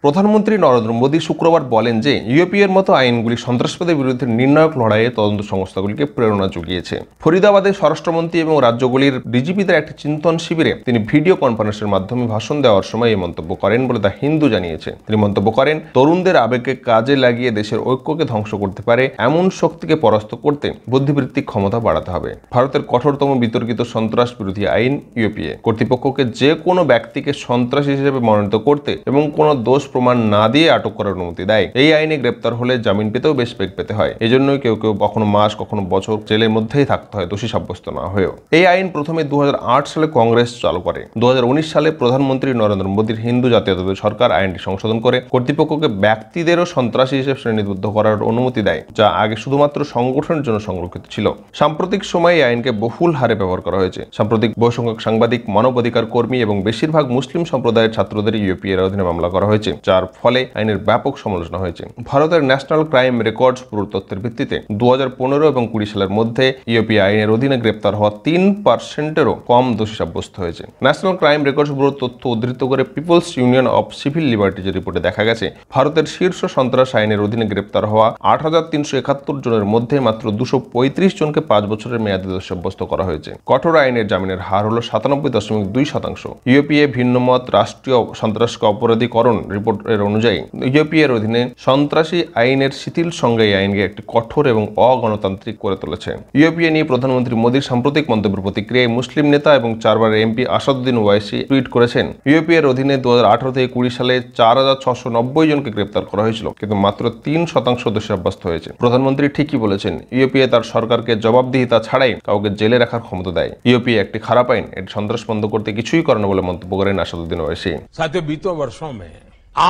প্রধানমন্ত্রী নরেন্দ্র মোদী শুক্রবার বলেন যে ইউপিএর মতো আইনগুলি সন্ত্রাসবাদের বিরুদ্ধে নির্ণায়ক লড়াইয়ে তদন্ত সংস্থাগুলিকে প্রেরণা জুগিয়েছে। ফরিদাবাদে স্বরাষ্ট্রমন্ত্রী এবং রাজ্যগুলির ডিজিপিদের একটি চিন্তন শিবিরে তিনি ভিডিও কনফারেন্সের মাধ্যমে ভাষণ দেওয়ার সময় এই মন্তব্য করেন বলে দ্য হিন্দু জানিয়েছে। তিনি মন্তব্য করেন, তরুণদের আবেগকে কাজে লাগিয়ে দেশের ঐক্যকে ধ্বংস করতে পারে এমন শক্তিকে পরাস্ত করতে বুদ্ধিবৃত্তিক ক্ষমতা বাড়াতে হবে। ভারতের কঠোরতম বিতর্কিত সন্ত্রাস বিরোধী আইন ইউপিএ কর্তৃপক্ষকে যে কোনো ব্যক্তিকে সন্ত্রাসী হিসেবে মনোনীত করতে এবং কোনো দোষ প্রমাণ না দিয়ে আটক করার অনুমতি দেয়। এই আইনে গ্রেপ্তার হলে জামিন পেতেও বেশ বেগ পেতে হয়। এজন্যই কেউ কেউ কখনো মাস কখনো বছর জেলের মধ্যেই থাকতে হয় দোষী সাব্যস্ত না হয়েও। এই আইন প্রথমে 2008 সালে কংগ্রেস চালু করে। 2019 সালে প্রধানমন্ত্রী নরেন্দ্র মোদীর হিন্দু জাতীয়তাবাদী সরকার আইনটি সংশোধন করে কর্তৃপক্ষকে ব্যক্তিদেরও সন্ত্রাসী হিসেবে শ্রেণীবদ্ধ করার অনুমতি দেয়, যা আগে শুধুমাত্র সংগঠনের জন্য সংরক্ষিত ছিল। সাম্প্রতিক সময়ে এই আইনকে বহুল হারে ব্যবহার করা হয়েছে। সাম্প্রতিক বহু সংখ্যক সাংবাদিক, মানবাধিকার কর্মী এবং বেশিরভাগ মুসলিম সম্প্রদায়ের ছাত্রদের ইউপিএর অধীনে মামলা করা হয়েছে, যার ফলে আইনের ব্যাপক সমালোচনা হয়েছে। ভারতের ন্যাশনাল ক্রাইম রেকর্ডস ব্যুরোর তথ্যের ভিত্তিতে 2015 এবং 20 সালের মধ্যে ইউপিএ আইনের অধীনে গ্রেপ্তার হওয়া 3%-এরও কম দোষী সাব্যস্ত হয়েছে। ন্যাশনাল ক্রাইম রেকর্ডস ব্যুরোর তথ্য উদ্ধৃত করে পিপলস ইউনিয়ন অফ সিভিল লিবার্টিজের রিপোর্টে দেখা গেছে, ভারতের শীর্ষ সন্ত্রাস আইনের অধীনে গ্রেপ্তার হওয়া 8,371 জনের মধ্যে মাত্র 235 জনকে 5 বছরের মেয়াদে দোষী সাব্যস্ত করা হয়েছে। কঠোর আইনের জামিনের হার হল 97.2%। ইউপিএ ভিন্নমত রাষ্ট্রীয় সন্ত্রাসকে অপরাধীকরণ রিপোর্টের অনুযায়ী ইউপিএর অধীনে সন্ত্রাসী আইনের শিথিল সঙ্গে এই আইনকে একটি কঠোর এবং অগণতান্ত্রিক করে তুলেছে। ইউপিএ নিয়ে প্রধানমন্ত্রী মোদীর সাম্প্রতিক মন্তব্যের প্রতিক্রিয়ায় মুসলিম নেতা এবং 4বারের এমপি আসাদুদ্দিন ওয়াইসি টুইট করেছেন, ইউপিএর অধীনে 2018 থেকে 20 সালে 4,690 জনকে গ্রেপ্তার করা হয়েছিল, কিন্তু মাত্র 3% দোষী সাব্যস্ত হয়েছে। প্রধানমন্ত্রী ঠিকই বলেছেন, ইউপিএ তার সরকারকে জবাবদিহিতা ছাড়াই কাউকে জেলে রাখার ক্ষমতা দেয়। ইউপিএ একটি খারাপ আইন, এটি সন্ত্রাস বন্ধ করতে কিছুই করে না বলে মন্তব্য করেন আসাদুদ্দিন ওয়াইসি। साथियों, बीते वर्षों में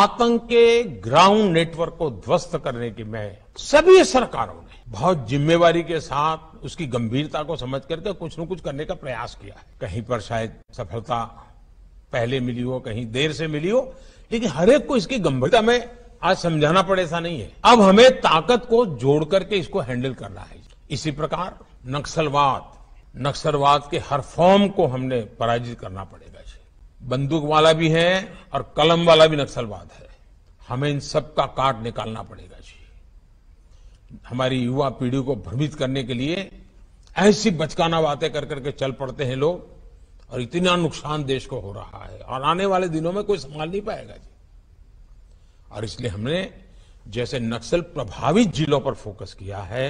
आतंक के ग्राउंड नेटवर्क को ध्वस्त करने की में सभी सरकारों ने बहुत जिम्मेवारी के साथ उसकी गंभीरता को समझ करके कुछ न कुछ करने का प्रयास किया है। कहीं पर शायद सफलता पहले मिली हो, कहीं देर से मिली हो, लेकिन हर एक को इसकी गंभीरता में आज समझाना पड़े ऐसा नहीं है। अब हमें ताकत को जोड़ करके इसको हैंडल करना है। इसी प्रकार नक्सलवाद के हर फॉर्म को हमने पराजित करना पड़ेगा। बंदूक वाला भी है और कलम वाला भी नक्सलवाद है। हमें इन सब का काट निकालना पड़ेगा जी। हमारी युवा पीढ़ी को भ्रमित करने के लिए ऐसी बचकाना बातें कर करके चल पड़ते हैं लोग, और इतना नुकसान देश को हो रहा है और आने वाले दिनों में कोई संभाल नहीं पाएगा जी। और इसलिए हमने जैसे नक्सल प्रभावित जिलों पर फोकस किया है,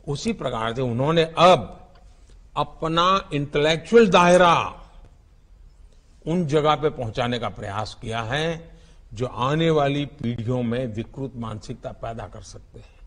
उसी प्रकार से उन्होंने अब अपना इंटेलेक्चुअल दायरा उन जगह पे पहुंचाने का प्रयास किया है जो आने वाली पीढ़ियों में विकृत मानसिकता पैदा कर सकते हैं।